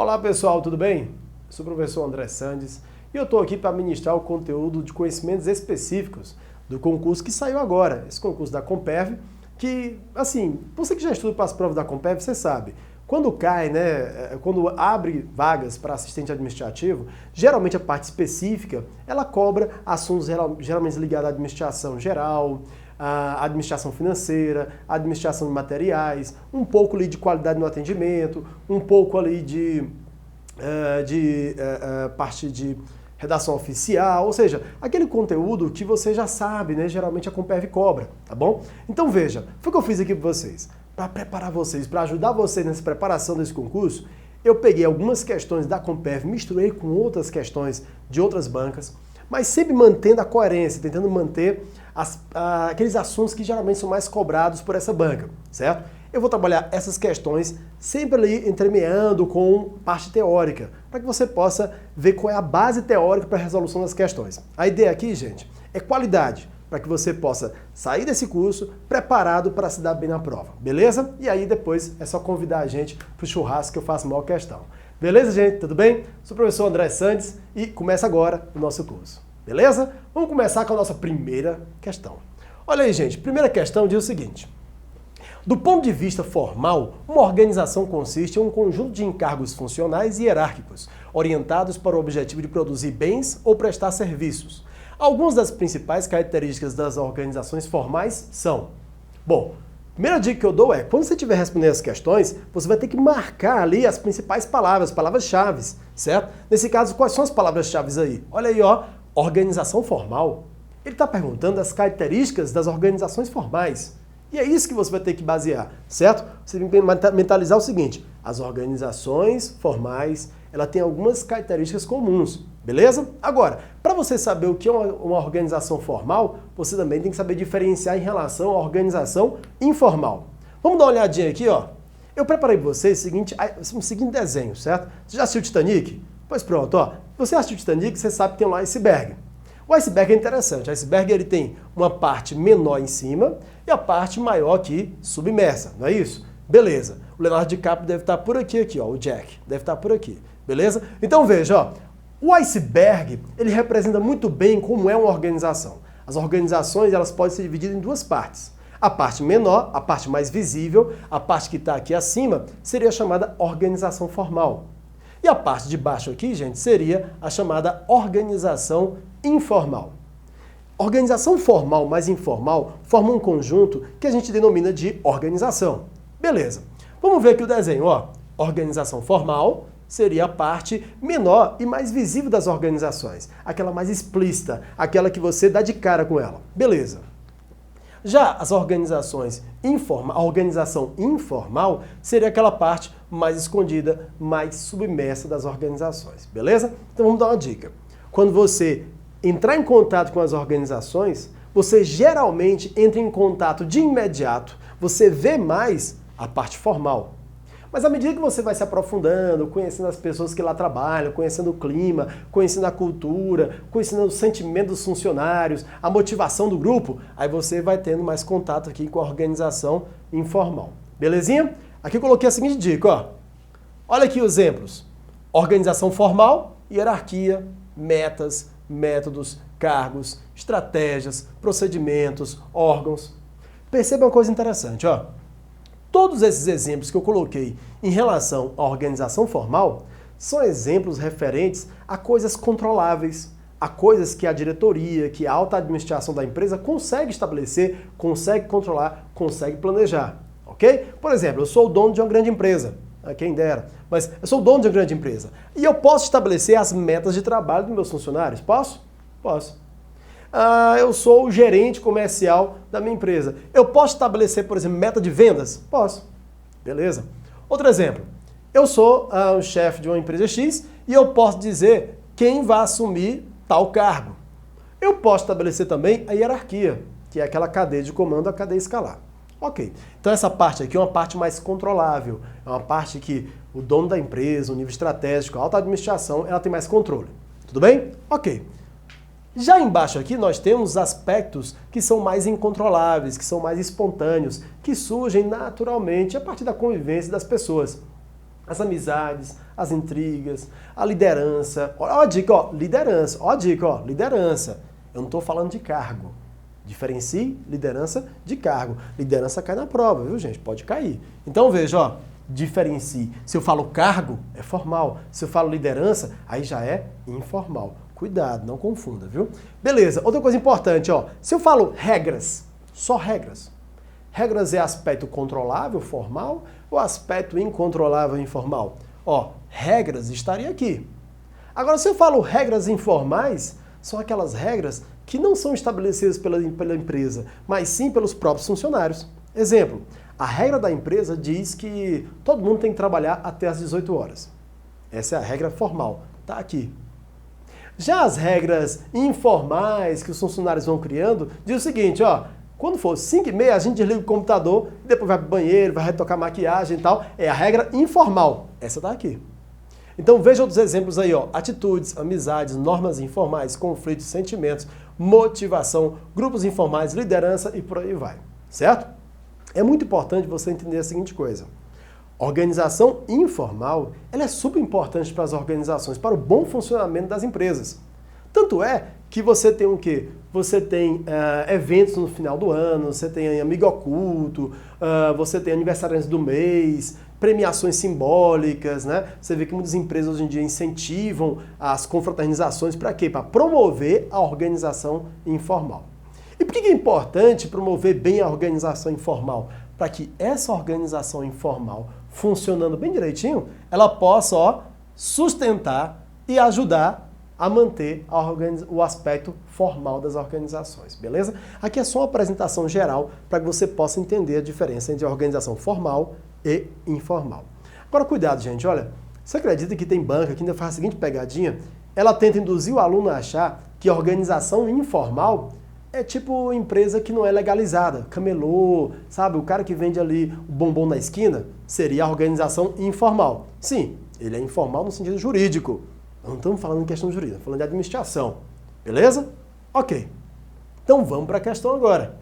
Olá pessoal, tudo bem? Eu sou o professor André Sandes e eu estou aqui para ministrar o conteúdo de conhecimentos específicos do concurso que saiu agora, esse concurso da Comperv, que, assim, você que já estuda para as provas da Comperv, você sabe, quando cai, quando abre vagas para assistente administrativo, geralmente a parte específica, ela cobra assuntos geralmente ligados à administração geral, à administração financeira, à administração de materiais, um pouco ali de qualidade no atendimento, um pouco ali de parte de redação oficial, ou seja, aquele conteúdo que você já sabe, né? Geralmente a Comperv cobra, tá bom? Então veja, foi o que eu fiz aqui para vocês. Para preparar vocês, para ajudar vocês nessa preparação desse concurso, eu peguei algumas questões da Comperv, misturei com outras questões de outras bancas, mas sempre mantendo a coerência, tentando manter aqueles assuntos que geralmente são mais cobrados por essa banca, certo? Eu vou trabalhar essas questões sempre ali entremeando com parte teórica, para que você possa ver qual é a base teórica para a resolução das questões. A ideia aqui, gente, é qualidade, para que você possa sair desse curso preparado para se dar bem na prova, beleza? E aí depois é só convidar a gente para o churrasco que eu faço a maior questão. Beleza, gente? Tudo bem? Sou o professor André Sandes e começa agora o nosso curso. Beleza? Vamos começar com a nossa primeira questão. Olha aí, gente. Primeira questão diz o seguinte. Do ponto de vista formal, uma organização consiste em um conjunto de encargos funcionais e hierárquicos, orientados para o objetivo de produzir bens ou prestar serviços. Algumas das principais características das organizações formais são... Bom, a primeira dica que eu dou é, quando você estiver respondendo as questões, você vai ter que marcar ali as principais palavras-chave, certo? Nesse caso, quais são as palavras-chave aí? Olha aí, ó, organização formal. Ele está perguntando as características das organizações formais. E é isso que você vai ter que basear, certo? Você tem que mentalizar o seguinte, as organizações formais, ela tem algumas características comuns, beleza? Agora, para você saber o que é uma organização formal, você também tem que saber diferenciar em relação à organização informal. Vamos dar uma olhadinha aqui, ó. Eu preparei para vocês o seguinte desenho, certo? Você já assistiu o Titanic? Pois pronto, ó. Você assistiu o Titanic, você sabe que tem um iceberg. O iceberg é interessante. O iceberg ele tem uma parte menor em cima e a parte maior aqui submersa, não é isso? Beleza. O Leonardo DiCaprio deve estar por aqui, ó. O Jack deve estar por aqui. Beleza? Então veja, ó. O iceberg, ele representa muito bem como é uma organização. As organizações, elas podem ser divididas em duas partes. A parte menor, a parte mais visível, a parte que está aqui acima, seria chamada organização formal. E a parte de baixo aqui, gente, seria a chamada organização informal. Organização formal mais informal formam um conjunto que a gente denomina de organização. Beleza. Vamos ver aqui o desenho, ó. Organização formal seria a parte menor e mais visível das organizações. Aquela mais explícita, aquela que você dá de cara com ela. Beleza. Já as organizações a organização informal seria aquela parte mais escondida, mais submersa das organizações, beleza? Então vamos dar uma dica. Quando você entrar em contato com as organizações, você geralmente entra em contato de imediato, você vê mais a parte formal. Mas à medida que você vai se aprofundando, conhecendo as pessoas que lá trabalham, conhecendo o clima, conhecendo a cultura, conhecendo o sentimento dos funcionários, a motivação do grupo, aí você vai tendo mais contato aqui com a organização informal. Belezinha? Aqui eu coloquei a seguinte dica, ó. Olha aqui os exemplos. Organização formal, hierarquia, metas, métodos, cargos, estratégias, procedimentos, órgãos. Perceba uma coisa interessante, ó. Todos esses exemplos que eu coloquei em relação à organização formal são exemplos referentes a coisas controláveis, a coisas que a diretoria, que a alta administração da empresa consegue estabelecer, consegue controlar, consegue planejar, ok? Por exemplo, eu sou o dono de uma grande empresa, quem dera, mas eu sou o dono de uma grande empresa e eu posso estabelecer as metas de trabalho dos meus funcionários? Posso? Posso. Eu sou o gerente comercial da minha empresa. Eu posso estabelecer, por exemplo, meta de vendas? Posso. Beleza. Outro exemplo. Eu sou o chefe de uma empresa X e eu posso dizer quem vai assumir tal cargo. Eu posso estabelecer também a hierarquia, que é aquela cadeia de comando, a cadeia escalar. Ok. Então essa parte aqui é uma parte mais controlável. É uma parte que o dono da empresa, o nível estratégico, a alta administração, ela tem mais controle. Tudo bem? Ok. Já embaixo aqui nós temos aspectos que são mais incontroláveis, que são mais espontâneos, que surgem naturalmente a partir da convivência das pessoas. as amizades, as intrigas, a liderança. Ó a dica, ó, liderança. Ó a dica, ó, liderança. Eu não estou falando de cargo. Diferencie liderança de cargo. Liderança cai na prova, viu, gente? Pode cair. Então veja, ó, diferencie. Se eu falo cargo, é formal. Se eu falo liderança, aí já é informal. Cuidado, não confunda, viu? Beleza, outra coisa importante, ó. Se eu falo regras, só regras. Regras é aspecto controlável, formal, ou aspecto incontrolável, informal? Ó, regras estaria aqui. Agora, se eu falo regras informais, são aquelas regras que não são estabelecidas pela empresa, mas sim pelos próprios funcionários. Exemplo, a regra da empresa diz que todo mundo tem que trabalhar até às 18 horas. Essa é a regra formal, tá aqui. Já as regras informais que os funcionários vão criando, diz o seguinte, ó, quando for 5h30, a gente desliga o computador, depois vai pro banheiro, vai retocar maquiagem e tal. É a regra informal. Essa tá aqui. Então veja outros exemplos aí, ó. Atitudes, amizades, normas informais, conflitos, sentimentos, motivação, grupos informais, liderança e por aí vai. Certo? É muito importante você entender a seguinte coisa. Organização informal, ela é super importante para as organizações, para o bom funcionamento das empresas. Tanto é que você tem o quê? Você tem eventos no final do ano, você tem amigo oculto, você tem aniversários do mês, premiações simbólicas, né? Você vê que muitas empresas hoje em dia incentivam as confraternizações para quê? Para promover a organização informal. E por que é importante promover bem a organização informal? Para que essa organização informal, funcionando bem direitinho, ela possa, ó, sustentar e ajudar a manter o aspecto formal das organizações, beleza? Aqui é só uma apresentação geral para que você possa entender a diferença entre a organização formal e informal. Agora, cuidado, gente, olha, você acredita que tem banca que ainda faz a seguinte pegadinha? Ela tenta induzir o aluno a achar que a organização informal é tipo empresa que não é legalizada, camelô, sabe? O cara que vende ali o bombom na esquina seria a organização informal. Sim, ele é informal no sentido jurídico. Não estamos falando em questão jurídica, estamos falando de administração. Beleza? Ok. Então vamos para a questão agora.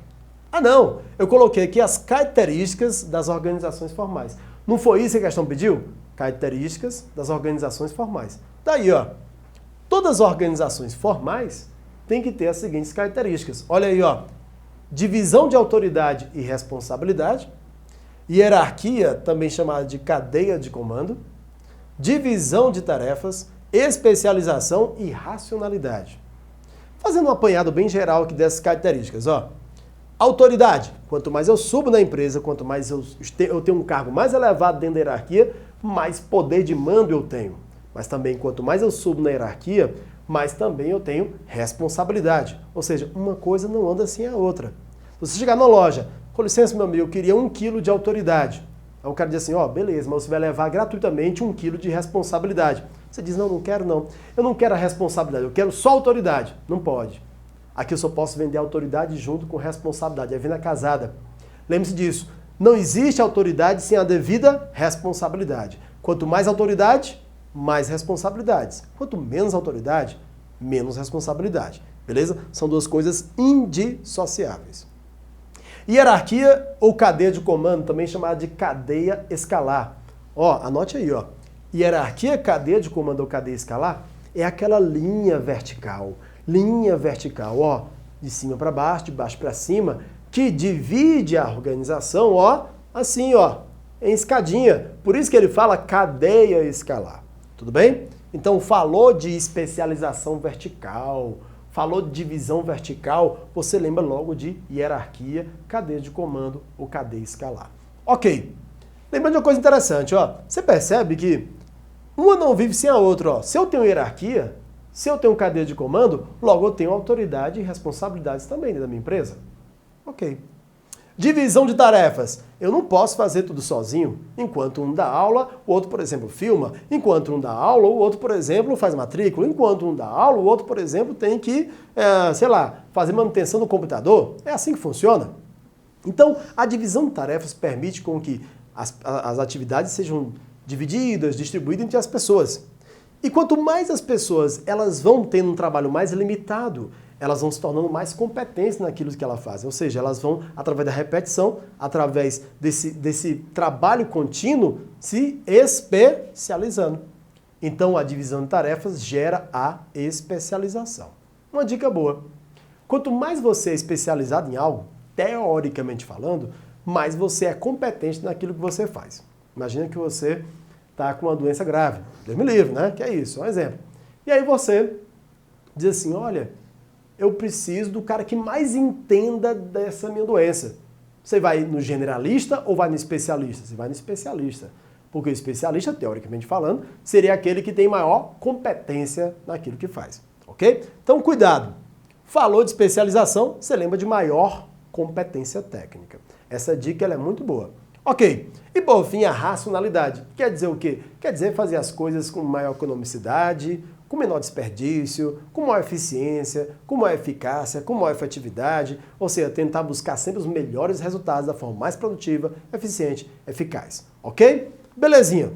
Ah não, eu coloquei aqui as características das organizações formais. Não foi isso que a questão pediu? Características das organizações formais. Daí, ó, todas as organizações formais têm que ter as seguintes características. Olha aí, ó, divisão de autoridade e responsabilidade, hierarquia, também chamada de cadeia de comando, divisão de tarefas, especialização e racionalidade. Fazendo um apanhado bem geral aqui dessas características, ó. Autoridade. Quanto mais eu subo na empresa, quanto mais eu tenho um cargo mais elevado dentro da hierarquia, mais poder de mando eu tenho. Mas também, quanto mais eu subo na hierarquia, mais também eu tenho responsabilidade. Ou seja, uma coisa não anda sem a outra. Se você chegar na loja, com licença, meu amigo, eu queria 1 quilo de autoridade. Aí o cara diz assim, ó, beleza, mas você vai levar gratuitamente 1 quilo de responsabilidade. Você diz, não, não quero não. Eu não quero a responsabilidade, eu quero só autoridade. Não pode. Aqui eu só posso vender autoridade junto com responsabilidade. É venda casada. Lembre-se disso. Não existe autoridade sem a devida responsabilidade. Quanto mais autoridade, mais responsabilidades. Quanto menos autoridade, menos responsabilidade. Beleza? São duas coisas indissociáveis. Hierarquia ou cadeia de comando, também chamada de cadeia escalar. Ó, anote aí, ó. Hierarquia, cadeia de comando ou cadeia escalar é aquela linha vertical. Linha vertical, ó, de cima para baixo, de baixo para cima, que divide a organização, ó, assim, ó, em escadinha. Por isso que ele fala cadeia escalar. Tudo bem? Então, falou de especialização vertical, falou de divisão vertical, você lembra logo de hierarquia, cadeia de comando ou cadeia escalar. Ok. Lembrando de uma coisa interessante, ó. Você percebe que uma não vive sem a outra, ó. Se eu tenho hierarquia, se eu tenho cadeia de comando, logo eu tenho autoridade e responsabilidades também dentro da minha empresa. Ok. Divisão de tarefas. Eu não posso fazer tudo sozinho. Enquanto um dá aula, o outro, por exemplo, filma. Enquanto um dá aula, o outro, por exemplo, faz matrícula. Enquanto um dá aula, o outro, por exemplo, tem que, sei lá, fazer manutenção do computador. É assim que funciona. Então, a divisão de tarefas permite com que as atividades sejam divididas, distribuídas entre as pessoas. E quanto mais as pessoas elas vão tendo um trabalho mais limitado, elas vão se tornando mais competentes naquilo que elas fazem. Ou seja, elas vão, através da repetição, através desse trabalho contínuo, se especializando. Então, a divisão de tarefas gera a especialização. Uma dica boa. Quanto mais você é especializado em algo, teoricamente falando, mais você é competente naquilo que você faz. Imagina que você está com uma doença grave. Deus me livre, né? Que é isso, um exemplo. E aí você diz assim, olha, eu preciso do cara que mais entenda dessa minha doença. Você vai no generalista ou vai no especialista? Você vai no especialista. Porque o especialista, teoricamente falando, seria aquele que tem maior competência naquilo que faz. Ok? Então, cuidado. Falou de especialização, você lembra de maior competência técnica. Essa dica ela é muito boa. Ok. E por fim, a racionalidade. Quer dizer o quê? Quer dizer fazer as coisas com maior economicidade, com menor desperdício, com maior eficiência, com maior eficácia, com maior efetividade, ou seja, tentar buscar sempre os melhores resultados da forma mais produtiva, eficiente, eficaz. Ok? Belezinha.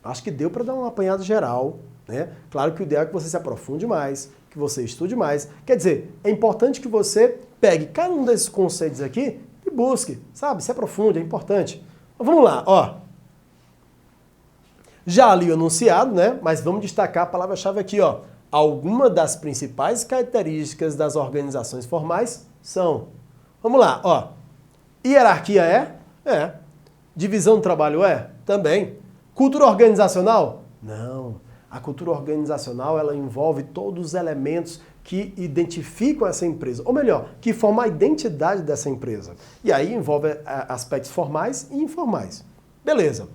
Acho que deu para dar um apanhado geral, né? Claro que o ideal é que você se aprofunde mais, que você estude mais. Quer dizer, é importante que você pegue cada um desses conceitos aqui e busque, sabe? Se aprofunde, é importante. Mas vamos lá, ó. Já li o enunciado, né? Mas vamos destacar a palavra-chave aqui, ó. Algumas das principais características das organizações formais são... Vamos lá, ó. Hierarquia é? É. Divisão do trabalho é? Também. Cultura organizacional? Não. A cultura organizacional, ela envolve todos os elementos que identificam essa empresa, ou melhor, que formam a identidade dessa empresa. E aí envolve aspectos formais e informais. Beleza.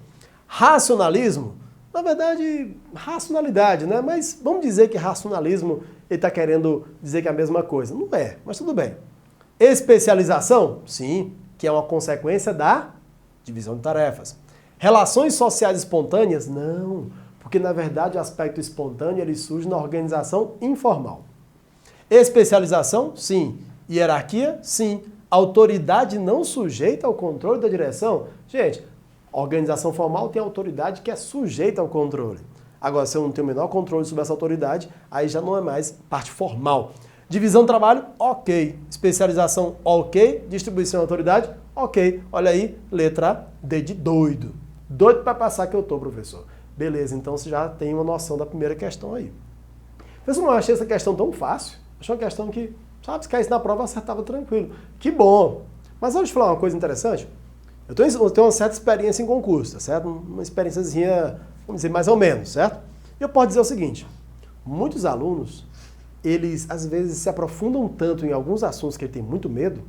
Racionalismo? Na verdade, racionalidade, né? Mas vamos dizer que racionalismo, ele está querendo dizer que é a mesma coisa. Não é, mas tudo bem. Especialização? Sim, que é uma consequência da divisão de tarefas. Relações sociais espontâneas? Não, porque na verdade o aspecto espontâneo ele surge na organização informal. Especialização? Sim. Hierarquia? Sim. Autoridade não sujeita ao controle da direção? Gente, a organização formal tem autoridade que é sujeita ao controle. Agora, se eu não tenho o menor controle sobre essa autoridade, aí já não é mais parte formal. Divisão do trabalho? Ok. Especialização? Ok. Distribuição de autoridade? Ok. Olha aí, letra D de doido. Doido para passar que eu tô, professor. Beleza, então você já tem uma noção da primeira questão aí. Professor, não achei essa questão tão fácil. Achei uma questão que, sabe, se caísse na prova, acertava tranquilo. Que bom. Mas vamos falar uma coisa interessante? Eu tenho uma certa experiência em concurso, tá certo? Uma experiênciazinha, vamos dizer, mais ou menos, certo? E eu posso dizer o seguinte, muitos alunos, eles às vezes se aprofundam tanto em alguns assuntos que ele tem muito medo,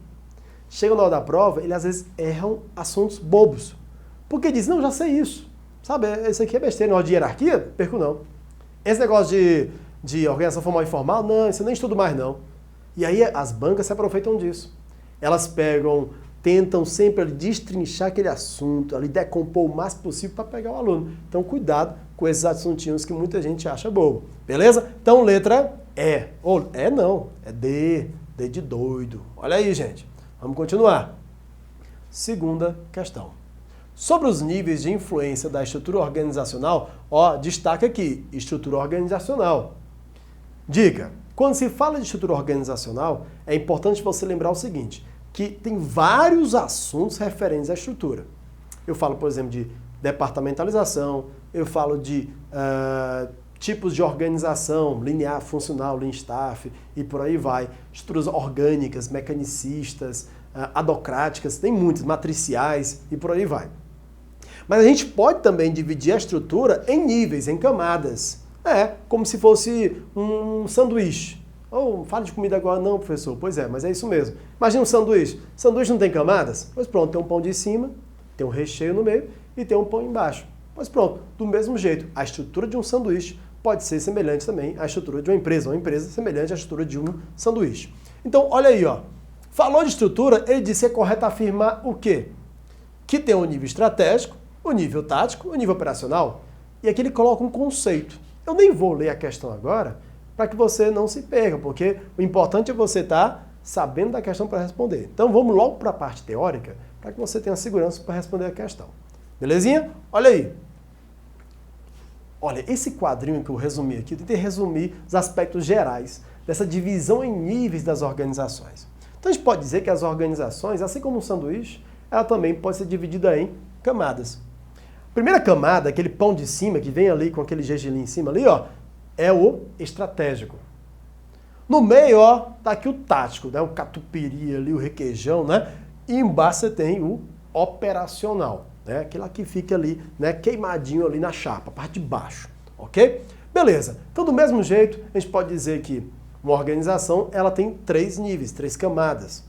chegam na hora da prova, eles às vezes erram assuntos bobos. Porque dizem, não, já sei isso. Sabe, isso aqui é besteira, negócio de hierarquia? Perco não. Esse negócio de organização formal e informal, não, isso eu nem estudo mais não. E aí as bancas se aproveitam disso. Elas tentam sempre destrinchar aquele assunto, ali decompor o mais possível para pegar o aluno. Então cuidado com esses assuntinhos que muita gente acha bobo. Beleza? Então letra E. Ou E não, é D. D de doido. Olha aí, gente. Vamos continuar. Segunda questão. Sobre os níveis de influência da estrutura organizacional, ó, destaca aqui, estrutura organizacional. Dica, quando se fala de estrutura organizacional, é importante você lembrar o seguinte, que tem vários assuntos referentes à estrutura. Eu falo, por exemplo, de departamentalização, eu falo de tipos de organização, linear, funcional, lean staff, e por aí vai. Estruturas orgânicas, mecanicistas, adocráticas, tem muitas, matriciais, e por aí vai. Mas a gente pode também dividir a estrutura em níveis, em camadas. Como se fosse um sanduíche. Fala de comida agora não, professor. Pois é, mas é isso mesmo. Imagina um sanduíche. Sanduíche não tem camadas? Pois pronto, tem um pão de cima, tem um recheio no meio e tem um pão embaixo. Pois pronto, do mesmo jeito, a estrutura de um sanduíche pode ser semelhante também à estrutura de uma empresa semelhante à estrutura de um sanduíche. Então, olha aí, ó. Falou de estrutura, ele disse que é correto afirmar o quê? Que tem o nível estratégico, o nível tático, o nível operacional. E aqui ele coloca um conceito. Eu nem vou ler a questão agora, para que você não se perca, porque o importante é você estar sabendo da questão para responder. Então vamos logo para a parte teórica, para que você tenha segurança para responder a questão. Belezinha? Olha aí. Olha, esse quadrinho que eu resumi aqui, eu tentei resumir os aspectos gerais dessa divisão em níveis das organizações. Então a gente pode dizer que as organizações, assim como um sanduíche, ela também pode ser dividida em camadas. A primeira camada, aquele pão de cima que vem ali com aquele gergelim em cima ali, ó, é o estratégico. No meio, ó, tá aqui o tático, né? O catupiry ali, o requeijão, né? E embaixo você tem o operacional, né? Aquilo que fica ali, né? Queimadinho ali na chapa, a parte de baixo, ok? Beleza. Então, do mesmo jeito, a gente pode dizer que uma organização, ela tem 3 níveis, 3 camadas.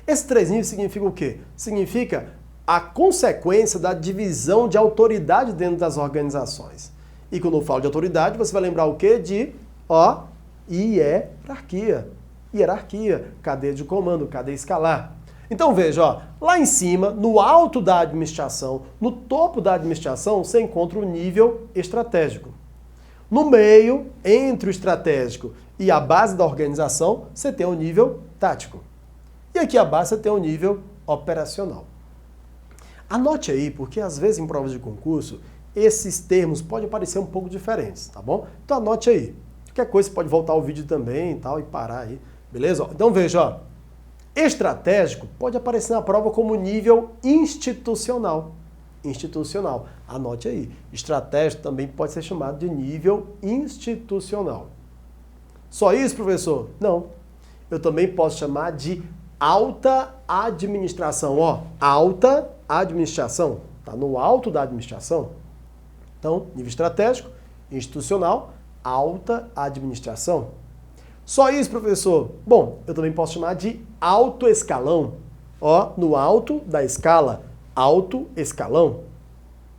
Esses 3 níveis significam o quê? Significa a consequência da divisão de autoridade dentro das organizações. E quando eu falo de autoridade, você vai lembrar o quê? De, ó, hierarquia. Hierarquia, cadeia de comando, cadeia escalar. Então veja, ó, lá em cima, no alto da administração, no topo da administração, você encontra o nível estratégico. No meio, entre o estratégico e a base da organização, você tem o nível tático. E aqui abaixo você tem o nível operacional. Anote aí, porque às vezes em provas de concurso, esses termos podem parecer um pouco diferentes, tá bom? Então anote aí. Qualquer coisa você pode voltar ao vídeo também e tal, e parar aí, beleza? Então veja, ó, estratégico pode aparecer na prova como nível institucional. Institucional. Anote aí. Estratégico também pode ser chamado de nível institucional. Só isso, professor? Não. Eu também posso chamar de alta administração. Ó, alta administração. Está no alto da administração. Então, nível estratégico, institucional, alta administração. Só isso, professor? Bom, eu também posso chamar de alto escalão. Ó, no alto da escala, alto escalão.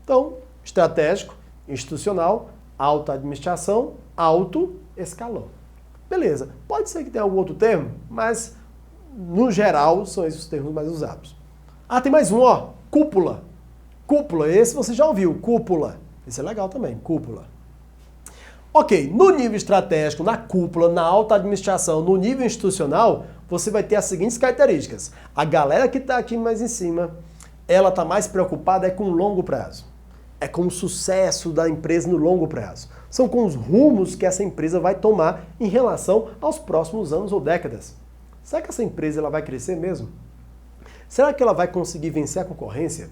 Então, estratégico, institucional, alta administração, alto escalão. Beleza. Pode ser que tenha algum outro termo, mas no geral são esses os termos mais usados. Ah, tem mais um, ó, cúpula. Cúpula, esse você já ouviu, cúpula. Esse é legal também, cúpula. Ok, no nível estratégico, na cúpula, na alta administração, no nível institucional, você vai ter as seguintes características. A galera que está aqui mais em cima, ela está mais preocupada com o longo prazo. É com o sucesso da empresa no longo prazo. São com os rumos que essa empresa vai tomar em relação aos próximos anos ou décadas. Será que essa empresa ela vai crescer mesmo? Será que ela vai conseguir vencer a concorrência?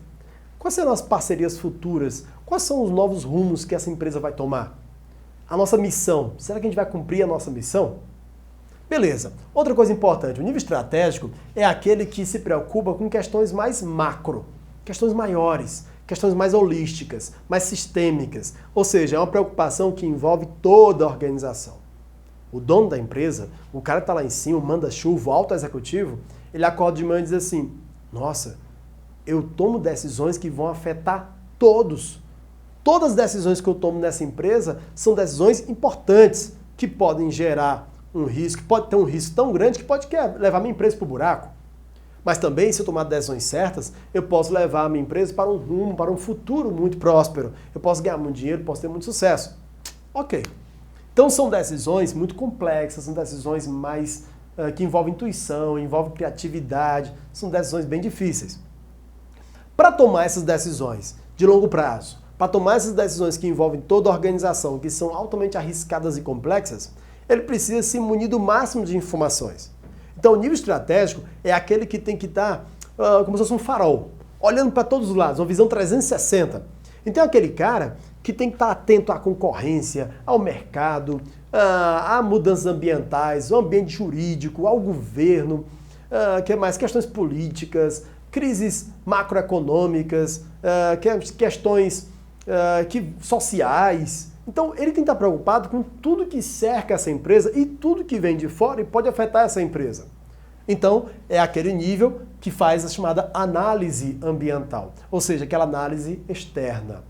Quais serão as parcerias futuras? Quais são os novos rumos que essa empresa vai tomar? A nossa missão, será que a gente vai cumprir a nossa missão? Beleza. Outra coisa importante, o nível estratégico é aquele que se preocupa com questões mais macro, questões maiores, questões mais holísticas, mais sistêmicas. Ou seja, é uma preocupação que envolve toda a organização. O dono da empresa, o cara que está lá em cima, o manda-chuva, o alto executivo, ele acorda de manhã e diz assim, nossa, eu tomo decisões que vão afetar todos. Todas as decisões que eu tomo nessa empresa são decisões importantes, que podem gerar um risco, pode ter um risco tão grande que pode levar minha empresa para o buraco. Mas também, se eu tomar decisões certas, eu posso levar a minha empresa para um rumo, para um futuro muito próspero. Eu posso ganhar muito dinheiro, posso ter muito sucesso. Ok. Então são decisões muito complexas, são decisões mais que envolvem intuição, envolvem criatividade, são decisões bem difíceis. Para tomar essas decisões de longo prazo, para tomar essas decisões que envolvem toda a organização, que são altamente arriscadas e complexas, ele precisa se munir do máximo de informações. Então, o nível estratégico é aquele que tem que estar como se fosse um farol, olhando para todos os lados, uma visão 360. Então, é aquele cara que tem que estar atento à concorrência, ao mercado, a mudanças ambientais, ao ambiente jurídico, ao governo, que mais? Questões políticas, crises macroeconômicas, questões sociais. Então, ele tem que estar preocupado com tudo que cerca essa empresa e tudo que vem de fora e pode afetar essa empresa. Então, é aquele nível que faz a chamada análise ambiental, ou seja, aquela análise externa.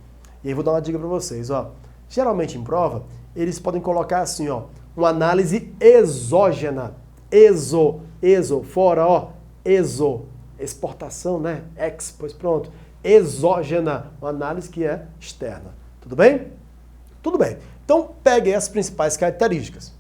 E aí vou dar uma dica para vocês, ó. Geralmente em prova, eles podem colocar assim, ó, uma análise exógena. Fora, ó, exportação, né? Pois pronto. Exógena, uma análise que é externa. Tudo bem? Tudo bem. Então, pegue as principais características.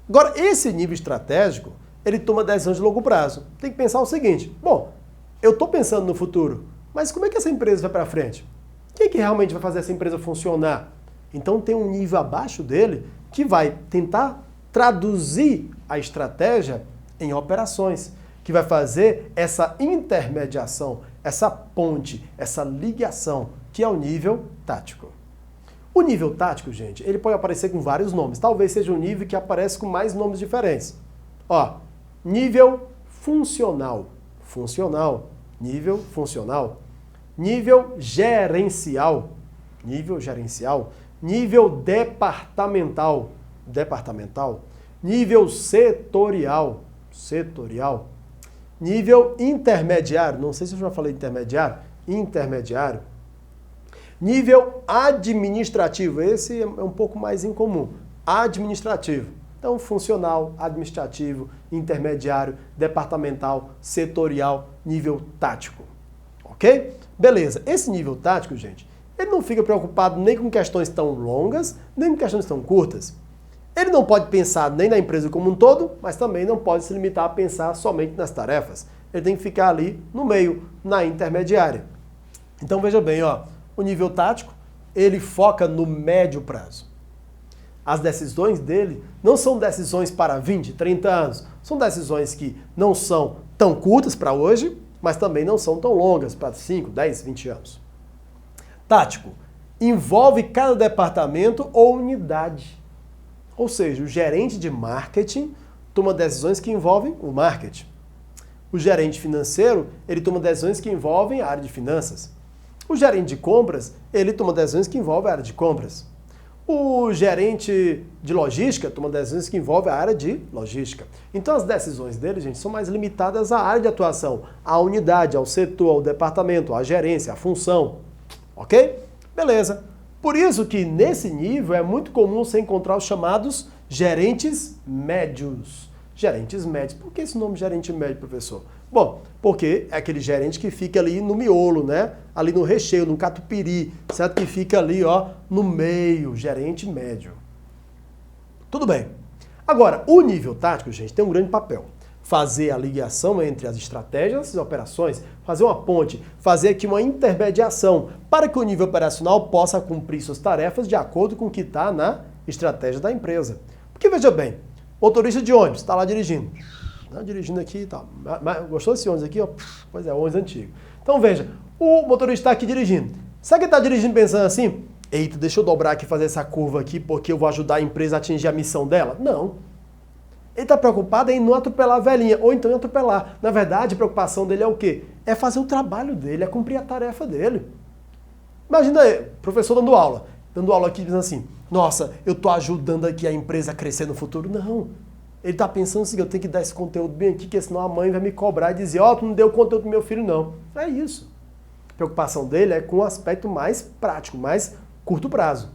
Agora, esse nível estratégico, ele toma decisões de longo prazo. Tem que pensar o seguinte, bom, eu estou pensando no futuro, mas como é que essa empresa vai para frente? Quem é que realmente vai fazer essa empresa funcionar? Então, tem um nível abaixo dele que vai tentar traduzir a estratégia em operações, que vai fazer essa intermediação, essa ponte, essa ligação, que é o nível tático. O nível tático, gente, ele pode aparecer com vários nomes. Talvez seja um nível que aparece com mais nomes diferentes. Ó, nível funcional. Funcional. Nível funcional. Nível gerencial. Nível gerencial. Nível departamental. Departamental. Nível setorial. Setorial. Nível intermediário. Não sei se eu já falei intermediário. Intermediário. Nível administrativo, esse é um pouco mais incomum. Administrativo. Então, funcional, administrativo, intermediário, departamental, setorial, nível tático. Ok? Beleza. Esse nível tático, gente, ele não fica preocupado nem com questões tão longas, nem com questões tão curtas. Ele não pode pensar nem na empresa como um todo, mas também não pode se limitar a pensar somente nas tarefas. Ele tem que ficar ali no meio, na intermediária. Então, veja bem, ó. O nível tático, ele foca no médio prazo. As decisões dele não são decisões para 20, 30 anos. São decisões que não são tão curtas para hoje, mas também não são tão longas para 5, 10, 20 anos. Tático, envolve cada departamento ou unidade. Ou seja, o gerente de marketing toma decisões que envolvem o marketing. O gerente financeiro, ele toma decisões que envolvem a área de finanças. O gerente de compras, ele toma decisões que envolvem a área de compras. O gerente de logística toma decisões que envolvem a área de logística. Então as decisões dele, gente, são mais limitadas à área de atuação, à unidade, ao setor, ao departamento, à gerência, à função. Ok? Beleza. Por isso que nesse nível é muito comum você encontrar os chamados gerentes médios. Gerentes médios. Por que esse nome gerente médio, professor? Bom, porque é aquele gerente que fica ali no miolo, né? Ali no recheio, no catupiry, certo? Que fica ali, ó, no meio, gerente médio. Tudo bem. Agora, o nível tático, gente, tem um grande papel. Fazer a ligação entre as estratégias e as operações, fazer uma ponte, fazer aqui uma intermediação para que o nível operacional possa cumprir suas tarefas de acordo com o que está na estratégia da empresa. Porque, veja bem, motorista de ônibus está lá dirigindo. Dirigindo aqui e tal. Gostou desse ônibus aqui? Ó? Pois é, ônibus antigo. Então veja, o motorista está aqui dirigindo. Será que ele está dirigindo pensando assim? Eita, deixa eu dobrar aqui e fazer essa curva aqui porque eu vou ajudar a empresa a atingir a missão dela? Não. Ele está preocupado em não atropelar a velhinha, ou então em atropelar. Na verdade, a preocupação dele é o quê? É fazer o trabalho dele, é cumprir a tarefa dele. Imagina aí, professor dando aula aqui dizendo assim, nossa, eu estou ajudando aqui a empresa a crescer no futuro. Não. Ele está pensando assim, eu tenho que dar esse conteúdo bem aqui, porque senão a mãe vai me cobrar e dizer, ó, tu não deu conteúdo pro meu filho, não. É isso. A preocupação dele é com um aspecto mais prático, mais curto prazo.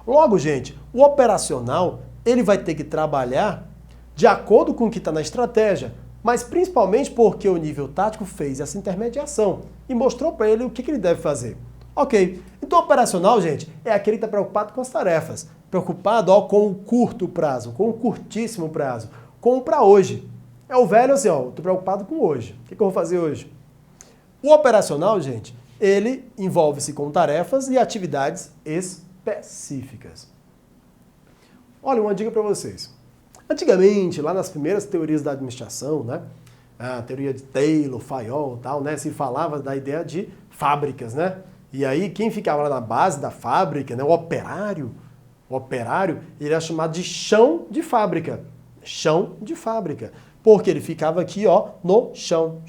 Logo, gente, o operacional, ele vai ter que trabalhar de acordo com o que está na estratégia, mas principalmente porque o nível tático fez essa intermediação e mostrou para ele o que ele deve fazer. Ok, então o operacional, gente, é aquele que está preocupado com as tarefas, preocupado com o curto prazo, com o curtíssimo prazo, com o para hoje. É o velho assim, ó, estou preocupado com hoje. O que eu vou fazer hoje? O operacional, gente, ele envolve-se com tarefas e atividades específicas. Olha, uma dica para vocês. Antigamente, lá nas primeiras teorias da administração, né, a teoria de Taylor, Fayol e tal, né, se falava da ideia de fábricas, né? E aí, quem ficava lá na base da fábrica, né, o operário, ele era chamado de chão de fábrica. Chão de fábrica. Porque ele ficava aqui, ó, no chão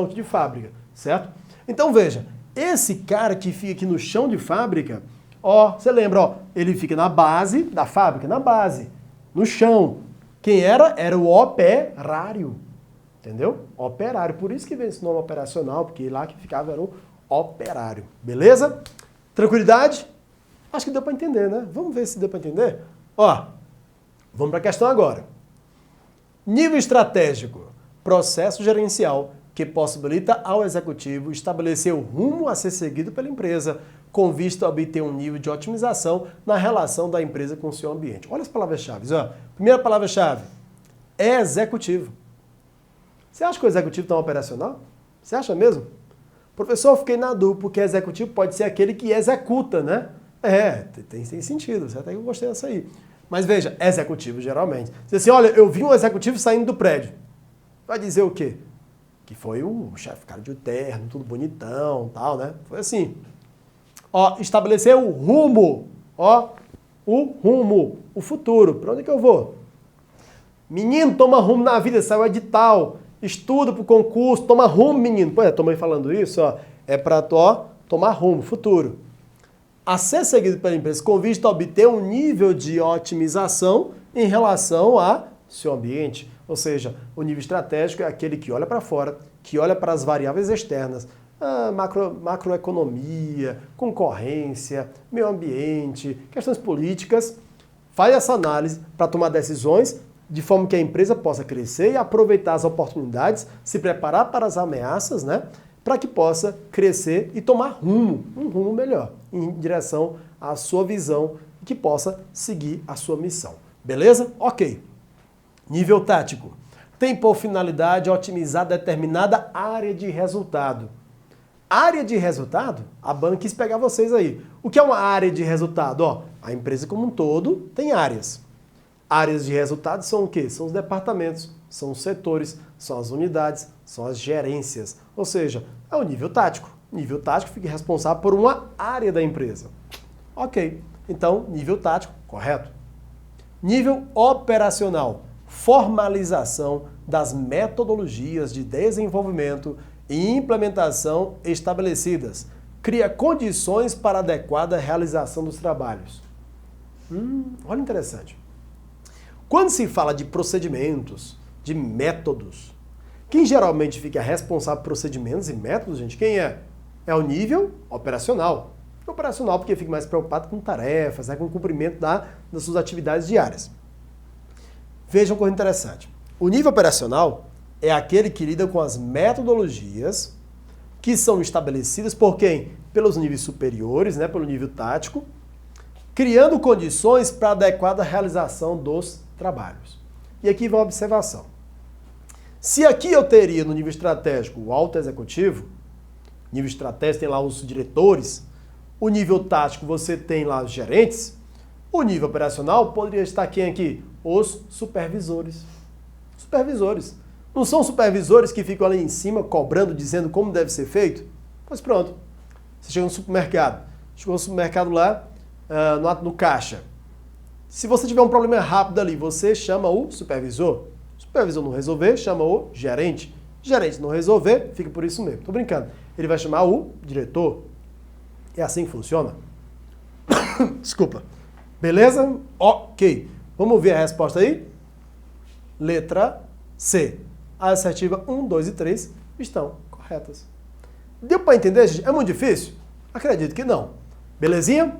aqui de fábrica, certo? Então, veja, esse cara que fica aqui no chão de fábrica, ó, você lembra, ó, ele fica na base da fábrica, na base, no chão. Quem era? Era o operário, entendeu? Operário. Por isso que vem esse nome operacional, porque lá que ficava era o operário. Beleza? Tranquilidade? Acho que deu para entender, né? Vamos ver se deu para entender? Ó, vamos para a questão agora. Nível estratégico. Processo gerencial que possibilita ao executivo estabelecer o rumo a ser seguido pela empresa com vista a obter um nível de otimização na relação da empresa com o seu ambiente. Olha as palavras-chave. Primeira palavra-chave, executivo. Você acha que o executivo está operacional? Você acha mesmo? Professor, eu fiquei na dúvida, porque executivo pode ser aquele que executa, né? É, tem sentido, até que eu gostei dessa aí. Mas veja, executivo geralmente. Diz assim, olha, eu vi um executivo saindo do prédio. Vai dizer o quê? Que foi o chefe, cara de terno, tudo bonitão, tal, né? Foi assim. Ó, estabelecer o rumo, ó, o rumo, o futuro. Para onde é que eu vou? Menino, toma rumo na vida, saiu edital, estuda pro concurso, toma rumo, menino. Pô, tô aí falando isso, ó, é para tomar rumo, futuro. A ser seguido pela empresa com vista a obter um nível de otimização em relação a seu ambiente. Ou seja, o nível estratégico é aquele que olha para fora, que olha para as variáveis externas, macroeconomia, concorrência, meio ambiente, questões políticas, faz essa análise para tomar decisões de forma que a empresa possa crescer e aproveitar as oportunidades, se preparar para as ameaças, né? Para que possa crescer e tomar rumo, um rumo melhor, em direção à sua visão e que possa seguir a sua missão. Beleza? Ok. Nível tático. Tem por finalidade otimizar determinada área de resultado. Área de resultado? A banca quis pegar vocês aí. O que é uma área de resultado? Ó, a empresa como um todo tem áreas. Áreas de resultado são o quê? São os departamentos, são os setores, são as unidades, são as gerências. Ou seja, é o nível tático. Nível tático fica responsável por uma área da empresa. Ok, então nível tático, correto. Nível operacional. Formalização das metodologias de desenvolvimento e implementação estabelecidas. Cria condições para adequada realização dos trabalhos. Olha interessante. Quando se fala de procedimentos, de métodos, quem geralmente fica responsável por procedimentos e métodos, gente, quem é? É o nível operacional. Operacional porque fica mais preocupado com tarefas, né, com o cumprimento das suas atividades diárias. Veja uma coisa interessante. O nível operacional é aquele que lida com as metodologias que são estabelecidas por quem? Pelos níveis superiores, né, pelo nível tático, criando condições para a adequada realização dos trabalhos. E aqui vai uma observação. Se aqui eu teria no nível estratégico o alto executivo, nível estratégico tem lá os diretores, o nível tático você tem lá os gerentes, o nível operacional poderia estar quem aqui? Os supervisores. Supervisores. Não são supervisores que ficam ali em cima cobrando, dizendo como deve ser feito? Pois pronto. Você chega no supermercado. Chegou no supermercado lá, no caixa. Se você tiver um problema rápido ali, você chama o supervisor. O supervisor não resolver, chama o gerente. Gerente não resolver, fica por isso mesmo. Tô brincando. Ele vai chamar o diretor. É assim que funciona? Desculpa. Beleza? Ok. Vamos ver a resposta aí? Letra C. A assertiva 1, 2 e 3 estão corretas. Deu para entender, gente? É muito difícil? Acredito que não. Belezinha?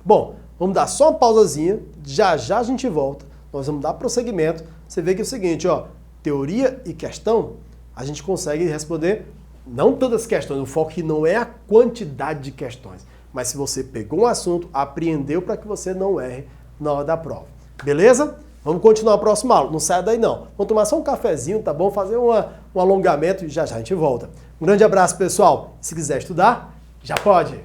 Bom, vamos dar só uma pausazinha. Já já a gente volta. Nós vamos dar prosseguimento. Você vê que é o seguinte, ó. Teoria e questão, a gente consegue responder não todas as questões. O foco aqui não é a quantidade de questões. Mas se você pegou um assunto, apreendeu para que você não erre na hora da prova. Beleza? Vamos continuar a próxima aula. Não saia daí não. Vamos tomar só um cafezinho, tá bom? Fazer um alongamento e já já a gente volta. Um grande abraço, pessoal. Se quiser estudar, já pode.